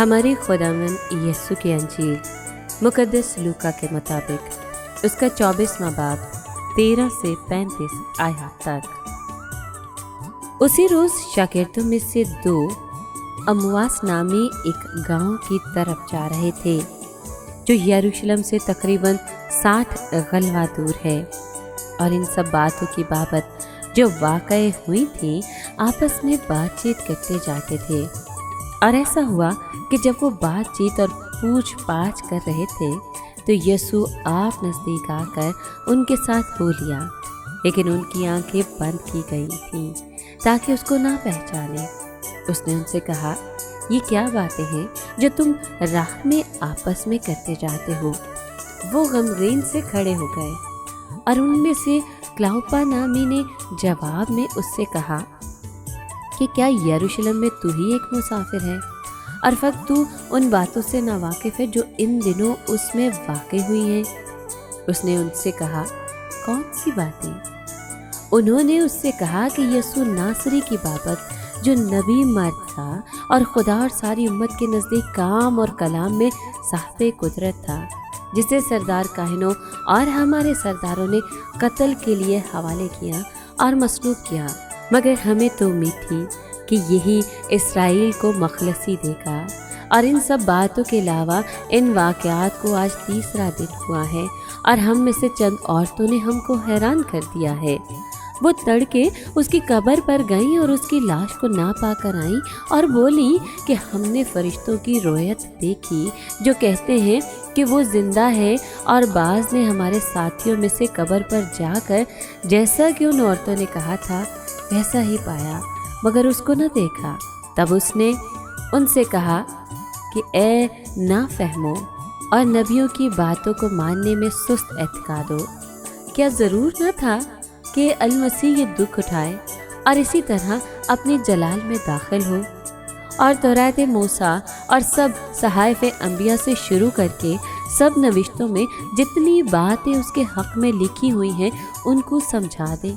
ہمارے خداوند یسوع کی انجیل مقدس لوکا کے مطابق اس کا 24واں باب 13 سے 35 آیات تک۔ اسی روز شاگردوں میں سے 2 امواس نامی ایک گاؤں کی طرف جا رہے تھے جو یروشلم سے تقریباً 60 غلوہ دور ہے، اور ان سب باتوں کی بابت جو واقع ہوئی تھیں آپس میں بات چیت کرتے جاتے تھے۔ اور ایسا ہوا کہ جب وہ بات چیت اور پوچھ پاچھ کر رہے تھے تو یسوع آپ نزدیک آ کر ان کے ساتھ بولیا، لیکن ان کی آنکھیں بند کی گئی تھیں تاکہ اس کو نہ پہچانے۔ اس نے ان سے کہا، یہ کیا باتیں ہیں جو تم راہ میں آپس میں کرتے جاتے ہو؟ وہ غمگین سے کھڑے ہو گئے، اور ان میں سے کلاوپا نامی نے جواب میں اس سے کہا کہ کیا یروشلم میں تو ہی ایک مسافر ہے اور فقط تو ان باتوں سے ناواقف ہے جو ان دنوں اس میں واقع ہوئی ہیں؟ اس نے ان سے کہا، کون سی باتیں؟ انہوں نے اس سے کہا کہ یسوع ناصری کی بابت جو نبی مرد تھا اور خدا اور ساری امت کے نزدیک کام اور کلام میں صاحب قدرت تھا، جسے سردار کاہنوں اور ہمارے سرداروں نے قتل کے لیے حوالے کیا اور مصلوب کیا، مگر ہمیں تو امید تھی کہ یہی اسرائیل کو مخلصی دے گا۔ اور ان سب باتوں کے علاوہ ان واقعات کو آج 3 دن ہوا ہے، اور ہم میں سے چند عورتوں نے ہم کو حیران کر دیا ہے۔ وہ تڑکے اس کی قبر پر گئیں اور اس کی لاش کو نہ پا کر آئیں اور بولی کہ ہم نے فرشتوں کی رویت دیکھی جو کہتے ہیں کہ وہ زندہ ہے، اور بعض نے ہمارے ساتھیوں میں سے قبر پر جا کر جیسا کہ ان عورتوں نے کہا تھا ویسا ہی پایا، مگر اس کو نہ دیکھا۔ تب اس نے ان سے کہا کہ اے نافہمو اور نبیوں کی باتوں کو ماننے میں سست اعتقاد ہو، کیا ضرور نہ تھا کہ المسیح یہ دکھ اٹھائے اور اسی طرح اپنے جلال میں داخل ہو، اور تورات موسیٰ اور سب صحائف انبیاء سے شروع کر کے سب نوشتوں میں جتنی باتیں اس کے حق میں لکھی ہوئی ہیں ان کو سمجھا دے۔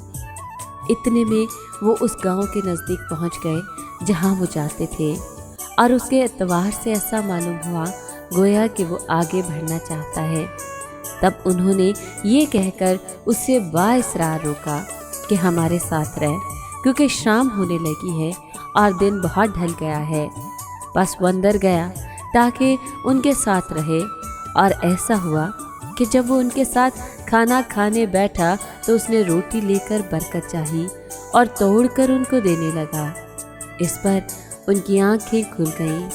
اتنے میں وہ اس گاؤں کے نزدیک پہنچ گئے جہاں وہ جاتے تھے، اور اس کے اعتبار سے ایسا معلوم ہوا گویا کہ وہ آگے بڑھنا چاہتا ہے۔ تب انہوں نے یہ کہہ کر اسے بااصرار روکا کہ ہمارے ساتھ رہ، کیونکہ شام ہونے لگی ہے اور دن بہت ڈھل گیا ہے۔ بس وہ اندر گیا تاکہ ان کے ساتھ رہے، اور ایسا ہوا کہ جب وہ ان کے ساتھ کھانا کھانے بیٹھا تو اس نے روٹی لے کر برکت چاہی اور توڑ کر ان کو دینے لگا۔ اس پر ان کی آنکھیں کھل گئیں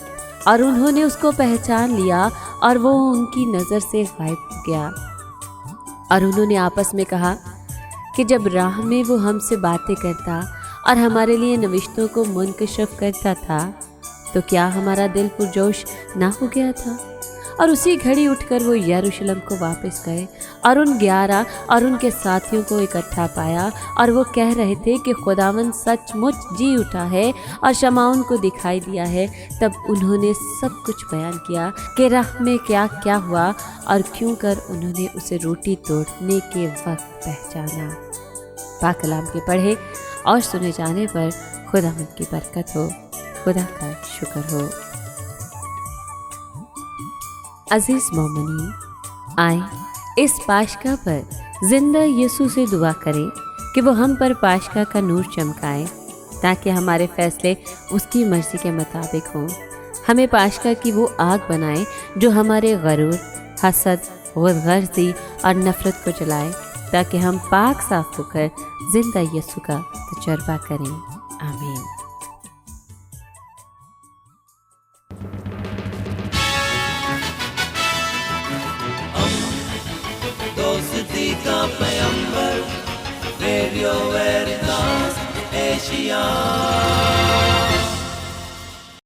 اور انہوں نے اس کو پہچان لیا، اور وہ ان کی نظر سے غائب ہو گیا۔ اور انہوں نے آپس میں کہا کہ جب راہ میں وہ ہم سے باتیں کرتا اور ہمارے لیے نوشتوں کو منکشف کرتا تھا تو کیا ہمارا دل پرجوش نہ ہو گیا تھا؟ اور اسی گھڑی اٹھ کر وہ یروشلم کو واپس گئے اور ان 11 اور ان کے ساتھیوں کو اکٹھا پایا، اور وہ کہہ رہے تھے کہ خداوند سچ مچ جی اٹھا ہے اور شمعون کو دکھائی دیا ہے۔ تب انہوں نے سب کچھ بیان کیا کہ راہ میں کیا کیا ہوا اور کیوں کر انہوں نے اسے روٹی توڑنے کے وقت پہچانا۔ پاک کلام کے پڑھے اور سنے جانے پر خداوند کی برکت ہو، خدا کا شکر ہو۔ عزیز مومنین، آئیں اس پاشکا پر زندہ یسوع سے دعا کریں کہ وہ ہم پر پاشکا کا نور چمکائے تاکہ ہمارے فیصلے اس کی مرضی کے مطابق ہوں۔ ہمیں پاشکا کی وہ آگ بنائے جو ہمارے غرور، حسد، غرضی اور نفرت کو جلائے، تاکہ ہم پاک صاف ہو کر زندہ یسوع کا تجربہ کریں۔ آمین۔ دوستی کا پیمبر، ریڈیو ویریتاس ایشیا۔